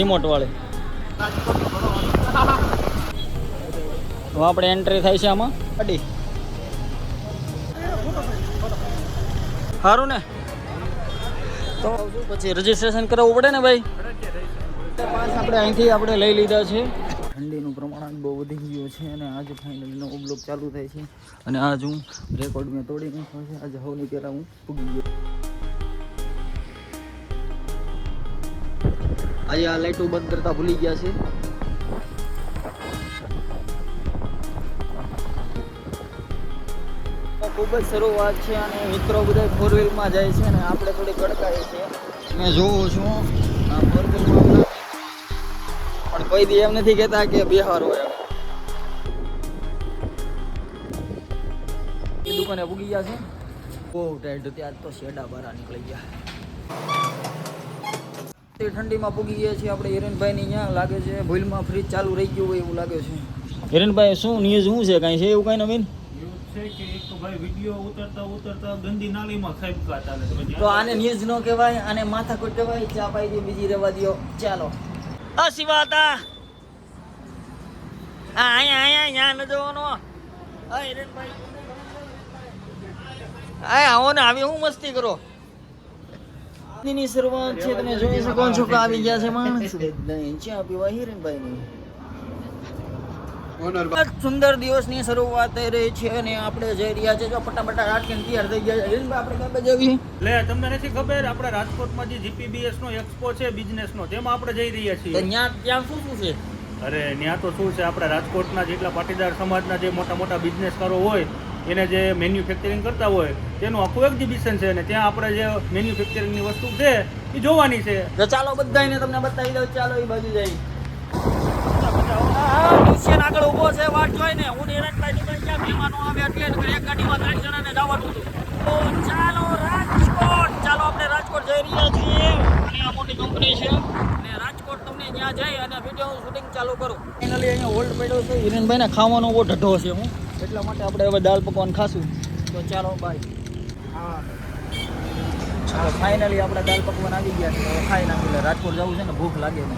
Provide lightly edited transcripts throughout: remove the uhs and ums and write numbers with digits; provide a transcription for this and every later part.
Remote વાળી. તો આપણે એન્ટ્રી થાય છે આમાં ગાડી. સારું ને, તો પછી રજીસ્ટ્રેશન કરાવવું પડે ને ભાઈ. પાસ આપણે અહીંથી આપણે લઈ લીધા છે. ઠંડીનું પ્રમાણ બહુ વધી ગયું છે અને આજે ફાઇનલી નવો બ્લોગ ચાલુ થાય છે. અને આજ હું રેકોર્ડ મેં તોડી નાખ્યો છે. આજે સૌની પહેલાં હું પૂગી ગયો. આજે આ લાઇટો બંધ કરતા ભૂલી ગયા છે. ખૂબ જ શરૂ વાત છે અને મિત્રો બધા ફોર વ્હીલમાં જાય છે અને આપણે થોડી ગડકાઈએ છીએ. મેં જોઉં છું આ ફોર વ્હીલમાં પણ કોઈ દી એમ નથી કહેતા કે બિહાર હોય. એ દુકાને પૂગી ગયા છે. બહુ ટાઈટ હતી આજ તો શેડા બહાર નીકળી ગયા. ઠંડીમાં પૂગી ગયા છીએ આપણે હિરેનભાઈની. અહીંયા લાગે છે ભૂલમાં ફ્રીજ ચાલુ રહી ગયું હોય એવું લાગે છે. હિરેનભાઈ શું ન્યૂઝ શું છે? કાંઈ છે એવું કાંઈ નવીન? છે કે એક ભાઈ વિડિયો ઉતરતા ગંદી નાલીમાં ખાબકા ચાલે છે. તો આને ન્યૂઝ નો કહેવાય, આને માથાકૂટ કહેવાય. ચા પાઈ દે, બીજી રહેવા દો. ચાલો આ શિવાતા અહીંયા ન જવાનો. હા હિરેનભાઈ આવો ને, આવી હું મસ્તી કરો. ની શરૂઆત છે, તમે જોઈ શકો છો કે આવી ગયા છે માણસ. ચા પીવા હિરેનભાઈ ની સુંદર દિવસની શરૂઆત થઈ રહી છે અને આપણે જઈ રહ્યા છે. જો ફટાફટ રાજકીય તૈયાર થઈ ગયા છે. હિરેનભાઈ આપણે ક્યાં જઈએ? લે તમને નથી ખબર, આપણે રાજકોટમાં જે જીપીબીએસ નો એક્સપો છે બિઝનેસ નો, તેમાં આપણે જઈ રહ્યા છીએ. ત્યાં શું શું છે? અરે ત્યાં તો શું છે, આપણે રાજકોટના જેટલા પાટીદાર સમાજના જે મોટા મોટા બિઝનેસકારો હોય એને જે મેન્યુફેક્ચરિંગ કરતા હોય તેનું આખું એક્ઝિબિશન છે અને ત્યાં આપણે જે મેન્યુફેક્ચરિંગની વસ્તુ છે એ જોવાની છે. તો ચાલો બધાને તમને બતાવી દઉં. ચાલો એ બાજુ જઈ. આગળ ઉભો છે, વાટ જોઈને હું ક્યાં મહેમાનો આવે એટલે એક ગાડીમાં 3 જણાને જવાનું હતું. તો ચાલો રાજકોટ, ચાલો આપણે રાજકોટ જઈ રહ્યા છીએ. અને આ મોટી કંપની છે અને રાજકોટ તમને ત્યાં જઈ અને વિડીયો શૂટિંગ ચાલુ કરું. ફાઇનલી અહીંયા હોલ્ડ પડ્યો છે. હિરેનભાઈને ખાવાનો બહુ ઢઢો છે હું, એટલા માટે આપણે હવે દાળ પકવાન ખાશું. તો ચાલો બાય. હા ચાલો ફાઇનલી આપણે દાળ પકવાન આવી ગયા છે. હવે ખાઈ નાખી. રાજકોટ જવું છે ને, ભૂખ લાગે ને.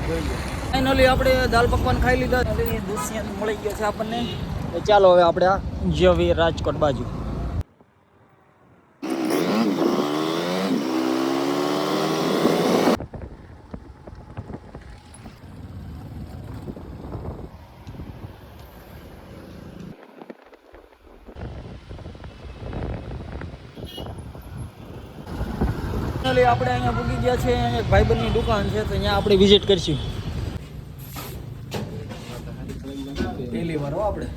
જોઈએ ફાઇનલી આપણે દાલ પકવાન ખાઈ લીધા. દુષ્યંત મળી ગયો છે આપણને. ચાલો હવે આપણે આ જવી રાજકોટ બાજુ. ફાઇનલી આપણે અહીંયા પૂગી ગયા છે. એક ભાઈબંધની દુકાન છે, તો અહીંયા આપણે વિઝિટ કરીશું. પહેલી વાર આપણે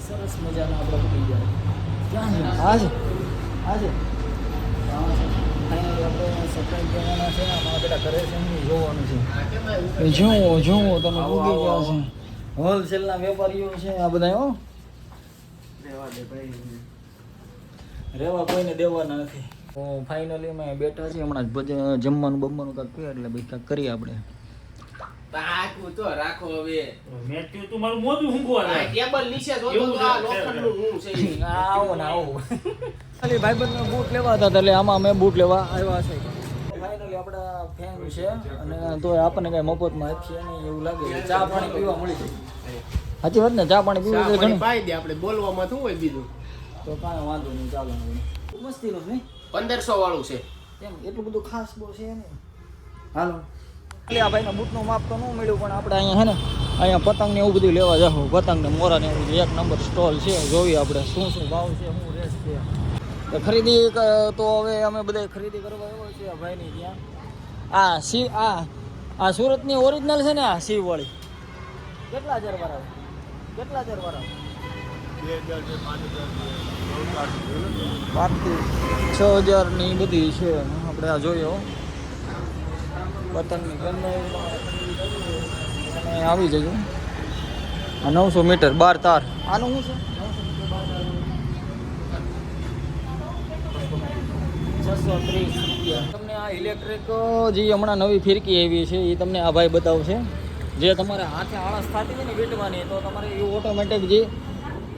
સરસ મજાના આપણે પૂગી ગયા. ક્યાં છે? આજે ફાઇનલી આપણે સરપ્રાઈઝ દેવાના છે. આમાં બધા કરે છે એમની જોવાનું છે. જુઓ તમે પૂગી ગયા છે. હોલસેલના વેપારીઓ છે આ બધા. હો રેવા કોઈને દેવાના નથી. તો ફાઇનલી અમે બેઠા છીએ. હમણાં જ જમવાનું બમવાનું કાંઈક કહે એટલે ભાઈ કાંઈક કરીએ આપણે. તો રાખો હવે. મેથ્યુ તું મારું મોઢું ઊંઘવા દે. ટેબલ નીચે જો તો આ લોખંડનું હું છે. આવો ને આવો. ખાલી ભાઈબંધને બૂટ લેવા હતા એટલે આમાં અમે બૂટ લેવા આવ્યા છે. ફાઇનલી આપણા ફેન છે અને તો આપણને કઈ મફતમાં આપશે નહીં એવું લાગે. ચા પાણી પીવા મળી જાય. સાચી વાત ને, ચા પાણી પીવું તો ઘણું પાઈ દે. આપણે બોલવામાં શું હોય બીજું? તો કાંઈ વાંધો નહીં, ચાલો. મસ્તીનું નહીં 1500 વાળું છે. એમ એટલું બધું ખાસ બહુ છે ને. હાલો એટલે આ ભાઈના બૂટનું માપ તો ન મળ્યું પણ આપણે અહીંયા છે ને અહીંયા પતંગ ને એવું બધું લેવા જાઓ. પતંગ ને મોરા ને એવું એક નંબર સ્ટોલ છે. જોઈએ આપણે શું શું ભાવ છે, શું રેટ છે. તો ખરીદી તો હવે અમે બધા ખરીદી કરવા આવ્યો છે આ ભાઈની ત્યાં. આ સુરતની ઓરિજિનલ છે ને આ શિવ વાળી. કેટલા હજાર વાર આવે? 5,000 ની બધી છે. આપણે આ જોઈએ પતંગની ગમે આવી જજો. આ 900 મીટર 12 તાર. આનું શું છે? 630 રૂપિયા. તમને આ ઇલેક્ટ્રિક જે હમણાં નવી ફિરકી આવી છે એ તમને આ ભાઈ બતાવશે. જે તમારે હાથે આળસ થતી હોય ને વીટવાની, તો તમારે એ ઓટોમેટિક જે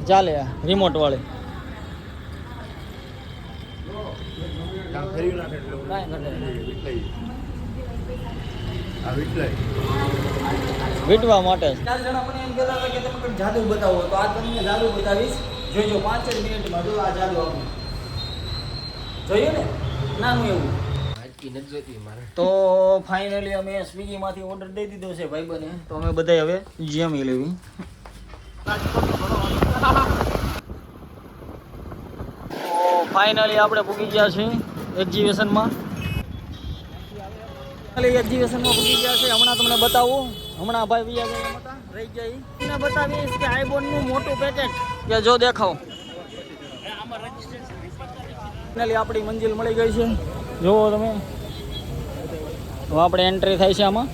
ચાલે રિમોટ વાળી. આ વિટલાઈ વીટવા માટે 4 જણા મને એમ કહેતા હતા કે તમે કંઈક જાદુ બતાવો, તો આ તમને જાદુ બતાવીશ. જોઈજો 5 જ મિનિટમાં. જો આ જાદુ આપણું જોયું ને, નાનું એવું. આજકી નથી જોઈતી મારે. તો ફાઇનલી અમે સ્વિગીમાંથી ઓર્ડર દઈ દીધો છે ભાઈબંધે. તો અમે બધા હવે જમી લેવી. ફાઇનલી આપણે પૂગી ગયા છીએ એક્ઝિબિશનમાં. એક્ઝિબિશનમાં પૂગી ગયા છે. હમણાં તમને બતાવું. હમણાં ભાઈ બીજા ગયા હતા રહી ગયા. તમને બતાવીશ કે આઈફોનનું મોટું પેકેટ કે જો દેખાવ. ફાઇનલી આપણી મંજિલ મળી ગઈ છે. જુઓ તમે. હવે આપણે એન્ટ્રી થાય છે આમાં.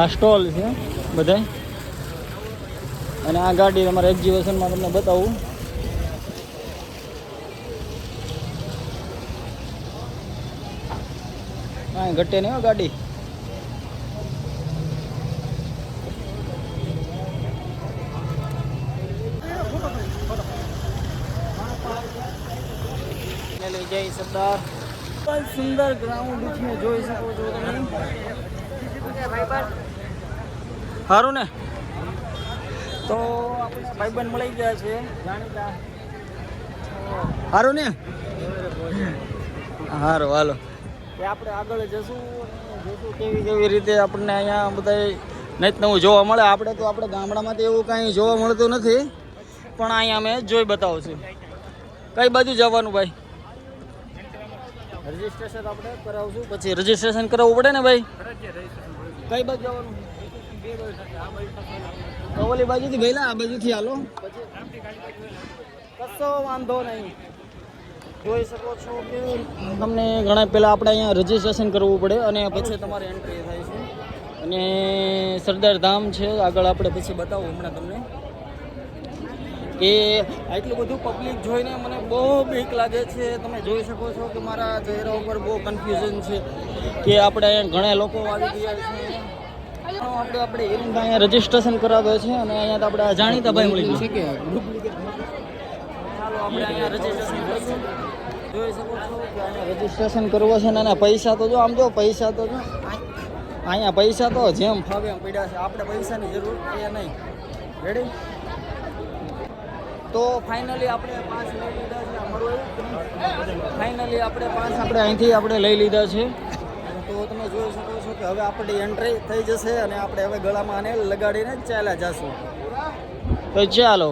આ સ્ટોલ છે બધા. અને આ ગાડી તમારા એક્ઝિબિશનમાં તમને બતાવું. હા ઘટે નહીં હો ગાડી. જય સરદાર. સુંદર ગ્રાઉન્ડ છે, જોઈ શકો છો તમે. સારું ને. તો આપણે ભાઈબંધ મળી ગયા છે જાણીતા. સારું ને. સારું હાલો કે આપણે આગળ જશું અને જોશું કેવી કેવી રીતે આપણને અહીંયા બધા નહીં નવું જોવા મળે. આપણે તો આપણે ગામડામાં તો એવું કાંઈ જોવા મળતું નથી, પણ અહીંયા અમે જોઈ બતાવું છું. કઈ બાજુ જવાનું ભાઈ? રજીસ્ટ્રેશન આપણે કરાવશું, પછી રજીસ્ટ્રેશન કરાવવું પડે ને ભાઈ. કઈ બાજુ જવાનું? તો ઓલી બાજુથી ભઈલા આ બાજુથી હાલો. કશો વાંધો નહીં. જોઈ શકો છો કે તમને ઘણા પહેલાં આપણે અહીંયા રજીસ્ટ્રેશન કરવું પડે અને પછી તમારે એન્ટ્રી થાય છે. અને સરદાર ધામ છે આગળ. આપણે પછી બતાવું હમણાં તમને કે આટલું બધું પબ્લિક જોઈને મને બહુ બીક લાગે છે. તમે જોઈ શકો છો કે મારા ચહેરા ઉપર બહુ કન્ફ્યુઝન છે કે આપણે અહીંયા ઘણા લોકો આવી ગયા છે. આપણે અહીંયા રજીસ્ટ્રેશન કરાવે છે અને અહીંયા તો આપણે જાણીતા ભાઈ મળી ગયું છે કે ચાલો આપણે અહીંયા રજીસ્ટ્રેશન કરીશું. જોઈ શકો છો કે અહીંયા રજીસ્ટ્રેશન કરવું છે ને પૈસા તો જો આમ જો પૈસા તો જો અહીંયા પૈસા તો જેમ ફાવે એમ પડ્યા છે. આપણે પૈસાની જરૂર એ નહીં. રેડી? તો ફાઇનલી આપણે પાસ લઈ લીધા છે. અમારું ફાઇનલી આપણે પાસ આપણે અહીંથી આપણે લઈ લીધા છે. તો તમે જોઈ શકો છો કે હવે આપણી એન્ટ્રી થઈ જશે અને આપણે હવે ગળામાં આને લગાડીને ચાલ્યા જશું. તો ચાલો.